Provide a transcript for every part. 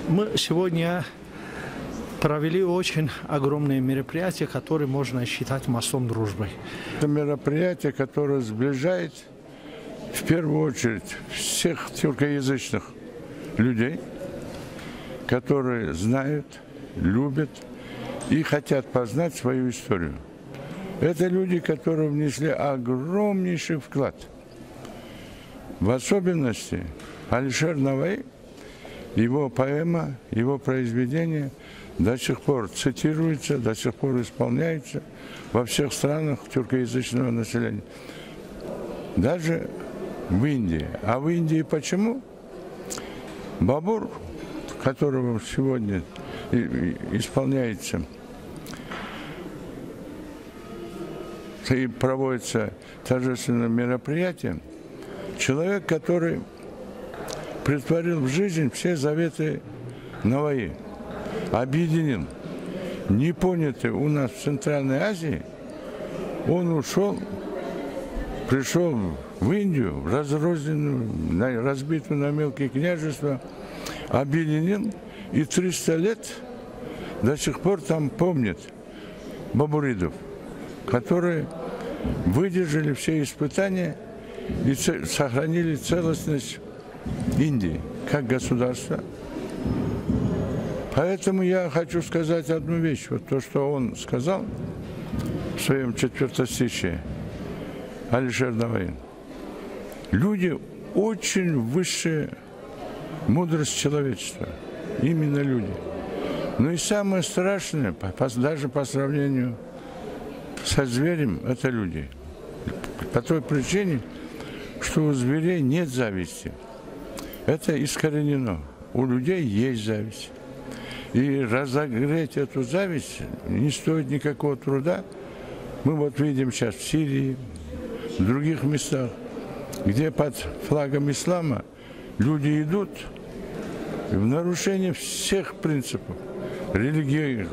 Мы сегодня провели очень огромное мероприятие, которое можно считать мостом дружбы. Это мероприятие, которое сближает в первую очередь всех тюркоязычных людей, которые знают, любят и хотят познать свою историю. Это люди, которые внесли огромнейший вклад. В особенности Алишер Наваи, его поэма, его произведение до сих пор цитируется, до сих пор исполняется во всех странах тюркоязычного населения. Даже в Индии. А в Индии почему? Бабур, которого сегодня исполняется и проводится торжественное мероприятие, человек, который претворил в жизнь все заветы Наваи, объединил непонятый у нас в Центральной Азии, он ушел, пришел в Индию, разрозненную, разбитую на мелкие княжества, объединил, и 300 лет до сих пор там помнят бабуридов, которые выдержали все испытания и сохранили целостность Индии как государства. Поэтому я хочу сказать одну вещь. Вот то, что он сказал в своем четвертостишии, Алишер Наваи. Люди очень высшая мудрость человечества. Именно люди. Но и самое страшное, даже по сравнению со зверем, это люди. По той причине, что у зверей нет зависти. Это искоренено. У людей есть зависть. И разогреть эту зависть не стоит никакого труда. Мы вот видим сейчас в Сирии, в других местах, где под флагом ислама люди идут в нарушение всех принципов религии,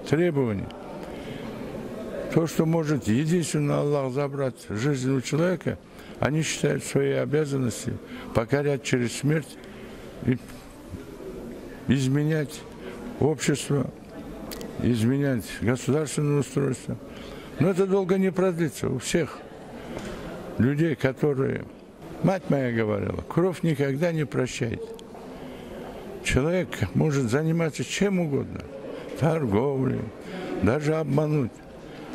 требований. То, что может единственно Аллах забрать жизнь у человека, они считают своей обязанностью покорять через смерть и изменять общество, изменять государственное устройство. Но это долго не продлится. У всех людей, которые... Мать моя говорила, кровь никогда не прощает. Человек может заниматься чем угодно, торговлей, даже обмануть.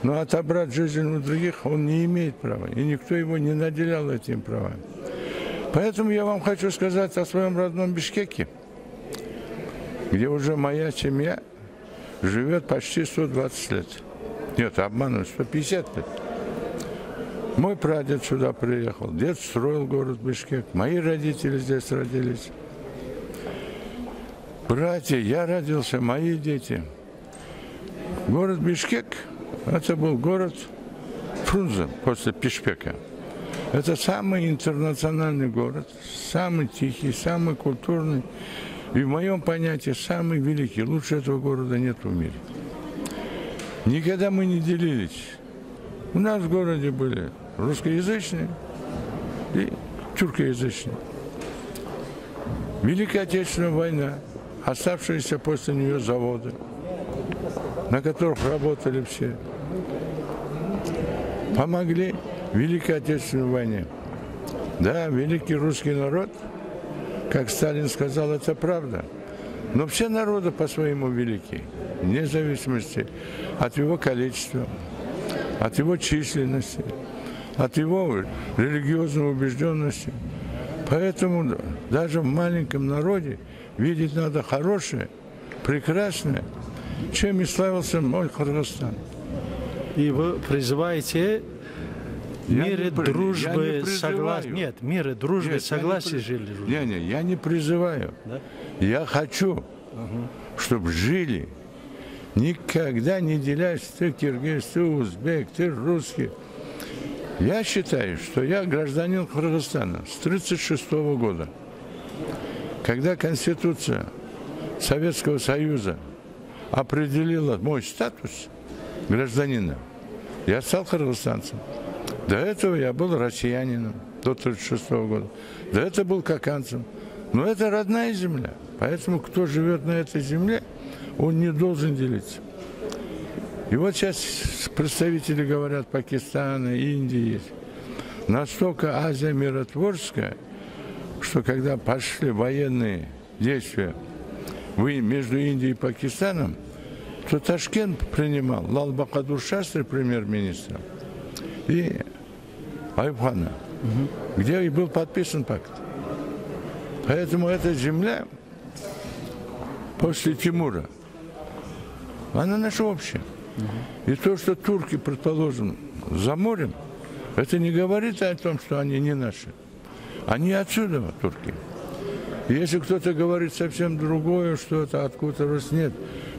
Но отобрать жизнь у других он не имеет права, и никто его не наделял этим правом. Поэтому я вам хочу сказать о своем родном Бишкеке, где уже моя семья живет почти 120 лет. Нет, обманываю, 150 лет. Мой прадед сюда приехал, дед строил город Бишкек, мои родители здесь родились. Братья, я родился, мои дети. Город Бишкек, это был город Фрунзе после Пишпека. Это самый интернациональный город, самый тихий, самый культурный. И в моем понятии самый великий. Лучше этого города нет в мире. Никогда мы не делились. У нас в городе были русскоязычные и тюркоязычные. Великая Отечественная война, оставшиеся после нее заводы, на которых работали все, помогли Великой Отечественной войне. Да, великий русский народ, как Сталин сказал, это правда. Но все народы по-своему велики, вне зависимости от его количества, от его численности, от его религиозной убежденности. Поэтому даже в маленьком народе видеть надо хорошее, прекрасное, чем и славился мой Кыргызстан. И вы призываете мир, дружбы, согласия. Нет, мир и дружбы, согласия жили. Не, я не призываю. Да? Я хочу, чтобы жили, никогда не делясь, ты киргиз, ты узбек, ты русский. Я считаю, что я гражданин Кыргызстана с 1936 года, когда Конституция Советского Союза определила мой статус гражданина, я стал кыргызстанцем. До этого я был россиянином, до 1936 года. До этого был каканцем, Но это родная земля. Поэтому кто живет на этой земле, он не должен делиться. И вот сейчас представители говорят Пакистана, Индии. Настолько Азия миротворческая, что когда пошли военные действия между Индией и Пакистаном, то Ташкент принимал Лал Бахадур Шастри премьер-министром и Аюб Хана, где и был подписан пакт. Поэтому эта земля после Тимура, она наша общая. И то, что турки, предположим, за морем, это не говорит о том, что они не наши. Они отсюда, турки. И если кто-то говорит совсем другое, что это откуда-то раз, нет.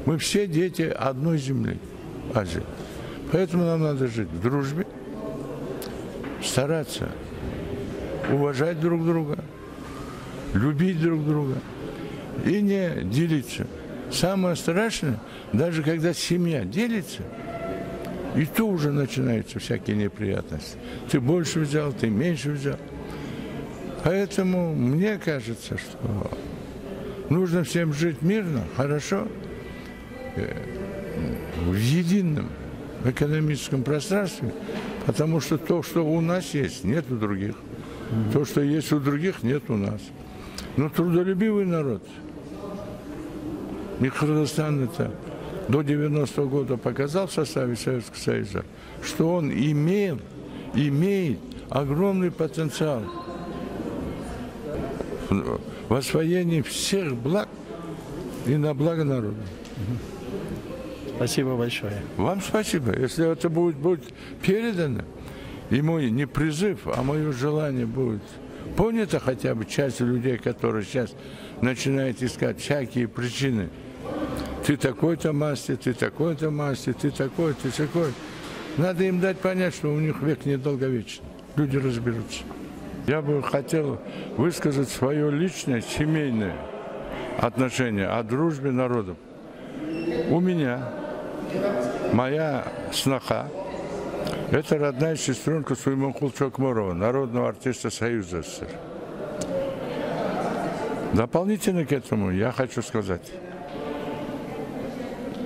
Мы все дети одной земли, Азии. Поэтому нам надо жить в дружбе, стараться уважать друг друга, любить друг друга и не делиться. Самое страшное, даже когда семья делится, и то уже начинаются всякие неприятности. Ты больше взял, ты меньше взял. Поэтому мне кажется, что нужно всем жить мирно, хорошо, в едином экономическом пространстве, потому что то, что у нас есть, нет у других. То, что есть у других, нет у нас. Но трудолюбивый народ. И Кыргызстан это до 90-го года показал в составе Советского Союза, что он имеет огромный потенциал в освоении всех благ и на благо народа. Спасибо большое. Вам спасибо. Если это будет передано, и мой не призыв, а мое желание будет понято хотя бы частью людей, которые сейчас начинают искать всякие причины. Ты такой-то масти, ты такой-то масти, ты такой, ты такой. Надо им дать понять, что у них век недолговечный. Люди разберутся. Я бы хотел высказать свое личное, семейное отношение о дружбе народов. У меня моя сноха – это родная сестренка Суймонкул Чокморова, народного артиста Союза СССР. Дополнительно к этому я хочу сказать,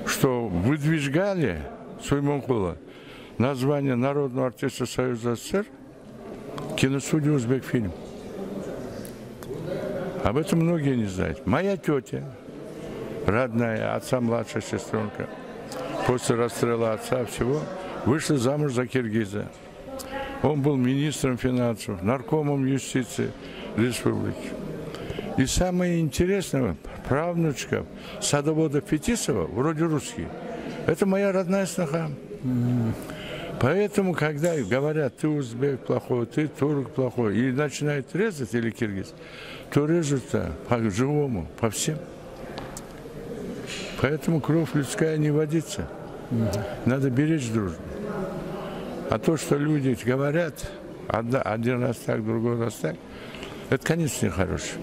что выдвигали Суймонкула название народного артиста Союза СССР киностудии «Узбекфильм». Об этом многие не знают. Моя тетя, родная, отца младшая сестренка, после расстрела отца всего, вышла замуж за киргиза. Он был министром финансов, наркомом юстиции республики. И самое интересное, правнучка садовода Фетисова, вроде русский, это моя родная сноха. Поэтому, когда говорят, ты узбек плохой, ты турок плохой, и начинают резать, или киргиз, то режут-то по-живому, по всем. Поэтому кровь людская не водится. Надо беречь дружбу. А то, что люди говорят, один раз так, другой раз так, это, конечно, нехорошее.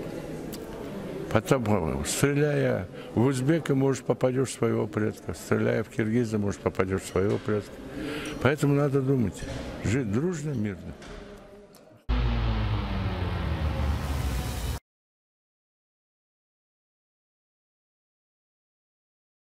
Потом, стреляя в узбека, может, попадешь в своего предка. Стреляя в киргиза, может, попадешь в своего предка. Поэтому надо думать, жить дружно, мирно.